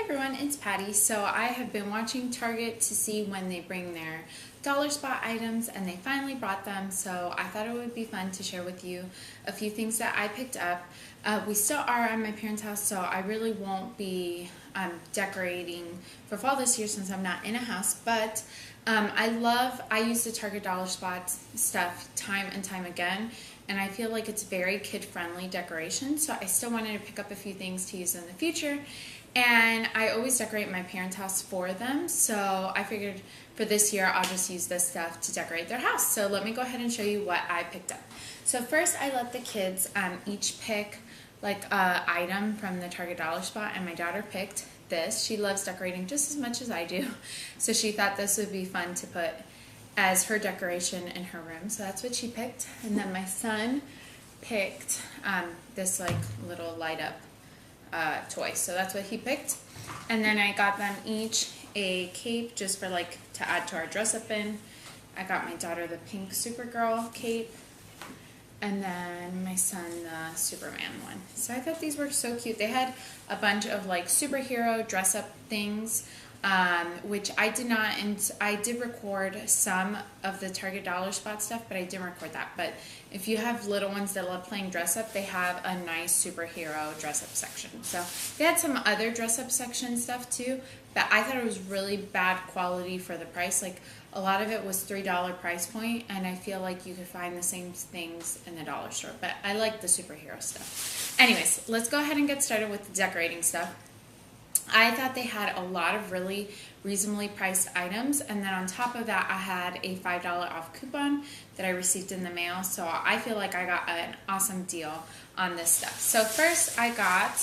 Hey everyone, it's Patty. So I have been watching Target to see when they bring their dollar spot items, and they finally brought them, so I thought it would be fun to share with you a few things that I picked up. We still are at my parents' house, so I really won't be decorating for fall this year since I'm not in a house, but I use the Target dollar spot stuff time and time again, and I feel like it's very kid-friendly decoration, so I still wanted to pick up a few things to use in the future. And I always decorate my parents' house for them, so I figured for this year I'll just use this stuff to decorate their house. So let me go ahead and show you what I picked up. So first I let the kids each pick like an item from the Target dollar spot, and my daughter picked this. She loves decorating just as much as I do, so she thought this would be fun to put as her decoration in her room, so that's what she picked. And then my son picked this like little light up toy, so that's what he picked. And then I got them each a cape just for like to add to our dress up in. I got my daughter the pink Supergirl cape, and then my son the Superman one. So I thought these were so cute. They had a bunch of like superhero dress up things, which I did not, and I did record some of the Target dollar spot stuff, but I didn't record that. But if you have little ones that love playing dress up, they have a nice superhero dress up section. So they had some other dress up section stuff too, but I thought it was really bad quality for the price. Like a lot of it was $3 price point, and I feel like you could find the same things in the dollar store, but I like the superhero stuff. Anyways, let's go ahead and get started with the decorating stuff. I thought they had a lot of really reasonably priced items, and then on top of that I had a $5 off coupon that I received in the mail, so I feel like I got an awesome deal on this stuff. So first I got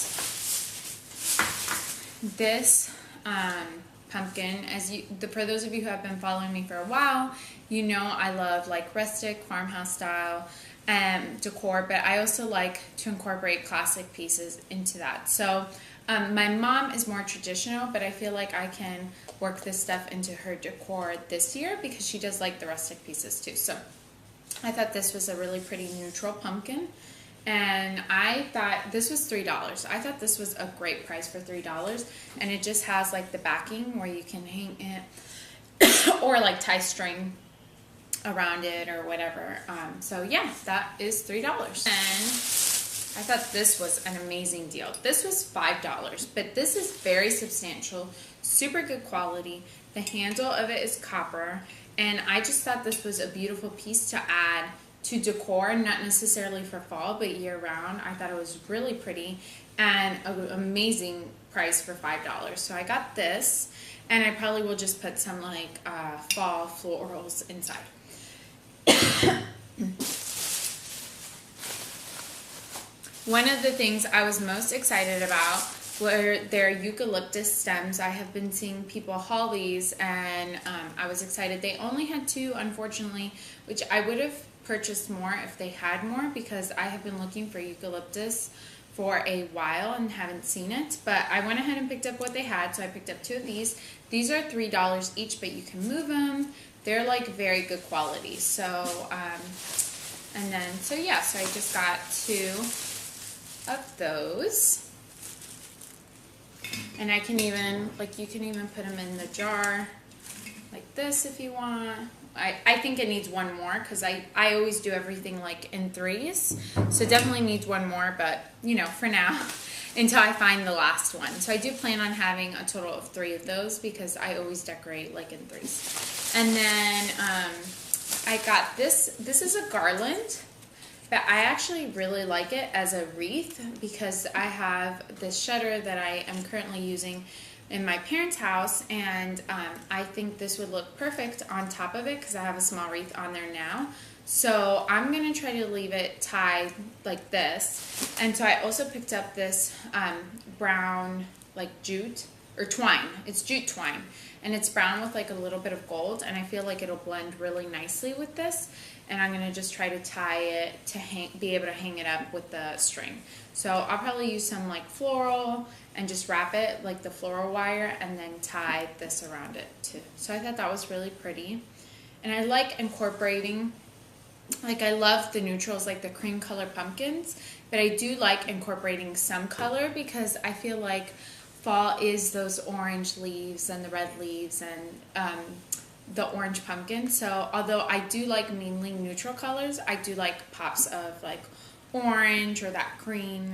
this pumpkin. For those of you who have been following me for a while, you know I love like rustic farmhouse style decor, but I also like to incorporate classic pieces into that. So my mom is more traditional, but I feel like I can work this stuff into her decor this year because she does like the rustic pieces too. So I thought this was a really pretty neutral pumpkin, and I thought this was $3. I thought this was a great price for $3, and it just has like the backing where you can hang it or like tie string around it or whatever. So yeah, that is $3. And I thought this was an amazing deal. This was $5, but this is very substantial, super good quality. The handle of it is copper, and I just thought this was a beautiful piece to add to decor, not necessarily for fall, but year round. I thought it was really pretty and an amazing price for $5. So I got this, and I probably will just put some like fall florals inside. One of the things I was most excited about were their eucalyptus stems. I have been seeing people haul these, and I was excited. They only had 2, unfortunately, which I would have purchased more if they had more, because I have been looking for eucalyptus for a while and haven't seen it. But I went ahead and picked up what they had, so I picked up 2 of these. These are $3 each, but you can move them. They're like very good quality. So, so I just got 2 of those, and I can even you can even put them in the jar like this if you want. I think it needs one more because I always do everything like in 3s, so it definitely needs one more, but you know, for now until I find the last one. So I do plan on having a total of 3 of those because I always decorate like in 3s. And then I got this is a garland, but I actually really like it as a wreath because I have this shutter that I am currently using in my parents' house, and I think this would look perfect on top of it because I have a small wreath on there now. So I'm going to try to leave it tied like this. And so I also picked up this brown like jute or twine. It's jute twine, and it's brown with like a little bit of gold, and I feel like it'll blend really nicely with this. And I'm going to just try to tie it to be able to hang it up with the string. So I'll probably use some like floral and just wrap it like the floral wire and then tie this around it too. So I thought that was really pretty. And I like incorporating, like I love the neutrals, like the cream color pumpkins, but I do like incorporating some color because I feel like fall is those orange leaves and the red leaves and the orange pumpkin. So although I do like mainly neutral colors, I do like pops of like orange or that green,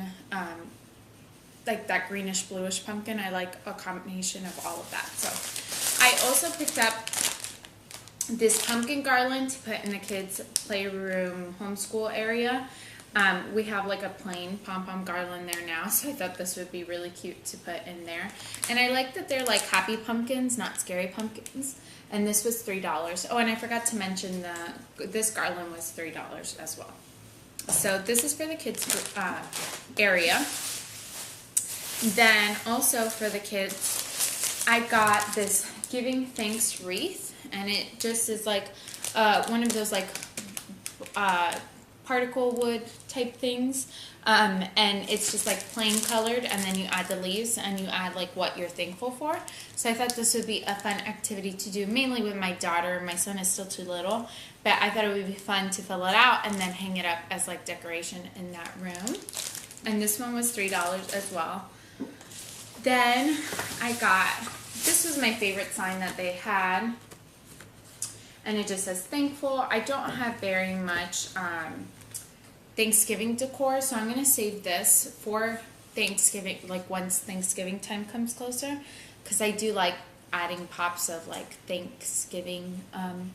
like that greenish bluish pumpkin. I like a combination of all of that. So I also picked up this pumpkin garland to put in the kids' playroom homeschool area. We have like a plain pom-pom garland there now, so I thought this would be really cute to put in there. And I like that they're like happy pumpkins, not scary pumpkins. And this was $3. Oh, and I forgot to mention this garland was $3 as well. So this is for the kids area. Then also for the kids, I got this Giving Thanks wreath, and it just is like one of those like particle wood type things, and it's just like plain colored, and then you add the leaves and you add like what you're thankful for. So I thought this would be a fun activity to do, mainly with my daughter. My son is still too little, but I thought it would be fun to fill it out and then hang it up as like decoration in that room. And this one was $3 as well. Then I got, this was my favorite sign that they had, and it just says thankful. I don't have very much Thanksgiving decor, so I'm going to save this for Thanksgiving, like once Thanksgiving time comes closer, because I do like adding pops of like Thanksgiving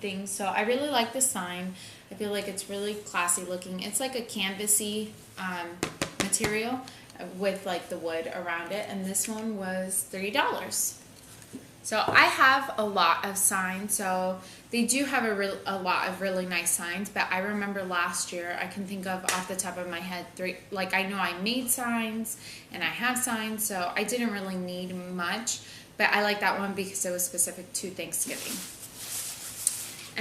things. So I really like the sign. I feel like it's really classy looking. It's like a canvasy material with like the wood around it, and this one was $3. So I have a lot of signs, so they do have a lot of really nice signs, but I remember last year, I can think of off the top of my head, like I know I made signs and I have signs, so I didn't really need much, but I like that one because it was specific to Thanksgiving.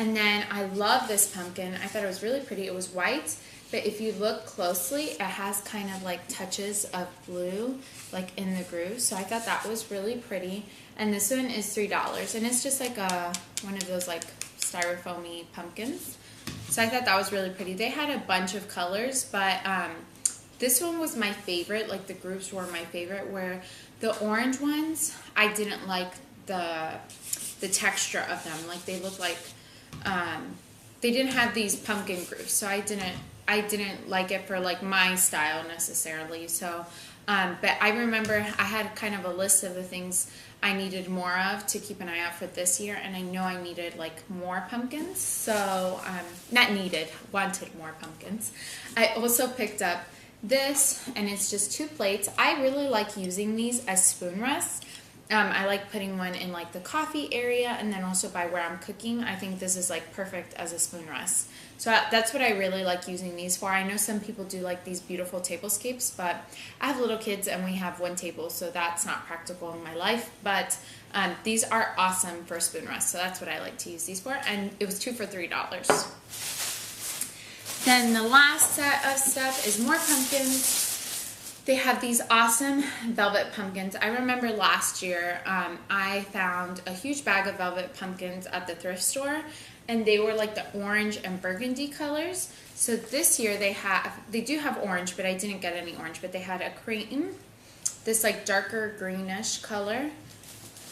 And then I love this pumpkin. I thought it was really pretty. It was white, but if you look closely, it has kind of like touches of blue like in the grooves, so I thought that was really pretty. And this one is $3, and it's just like one of those like styrofoamy pumpkins. So I thought that was really pretty. They had a bunch of colors, but this one was my favorite. Like the groups were my favorite, where the orange ones, I didn't like the texture of them. Like they looked like they didn't have these pumpkin grooves, so I didn't like it for like my style necessarily. So but I remember I had kind of a list of the things I needed more of to keep an eye out for this year, and I know I needed like more pumpkins, so not needed, wanted more pumpkins. I also picked up this, and it's just 2 plates. I really like using these as spoon rests. I like putting one in like the coffee area, and then also by where I'm cooking. I think this is like perfect as a spoon rest. So that's what I really like using these for. I know some people do like these beautiful tablescapes, but I have little kids and we have 1 table, so that's not practical in my life. But these are awesome for spoon rest, so that's what I like to use these for. And it was 2 for $3. Then the last set of stuff is more pumpkins. They have these awesome velvet pumpkins. I remember last year I found a huge bag of velvet pumpkins at the thrift store, and they were like the orange and burgundy colors. So this year they do have orange, but I didn't get any orange, but they had a cream, this like darker greenish color,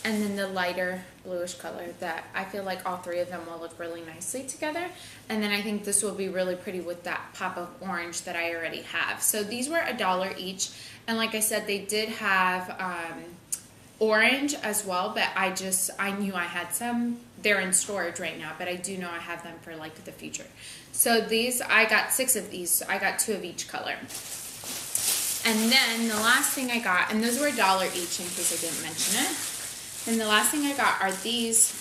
and then the lighter bluish color that I feel like all 3 of them will look really nicely together. And then I think this will be really pretty with that pop of orange that I already have. So these were $1 each, and like I said, they did have orange as well, but I knew I had some. They're in storage right now, but I do know I have them for like the future. So these, I got 6 of these, so I got 2 of each color. And then the last thing I got, and those were $1 each in case I didn't mention it. And the last thing I got are these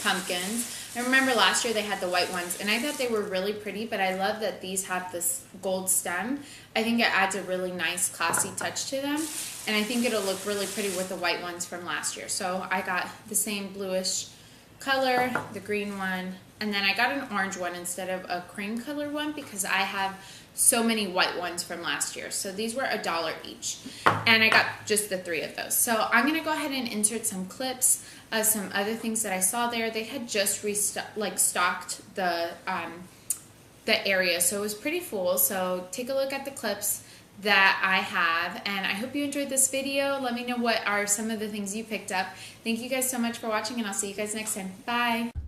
pumpkins. I remember last year they had the white ones, and I thought they were really pretty, but I love that these have this gold stem. I think it adds a really nice, classy touch to them, and I think it'll look really pretty with the white ones from last year. So I got the same bluish color, the green one, and then I got an orange one instead of a cream color one because I have so many white ones from last year. So these were $1 each, and I got just the 3 of those. So I'm gonna go ahead and insert some clips of some other things that I saw there. They had just stocked the area, so it was pretty full. So take a look at the clips, that I have, and I hope you enjoyed this video. Let me know what are some of the things you picked up. Thank you guys so much for watching, and I'll see you guys next time. Bye!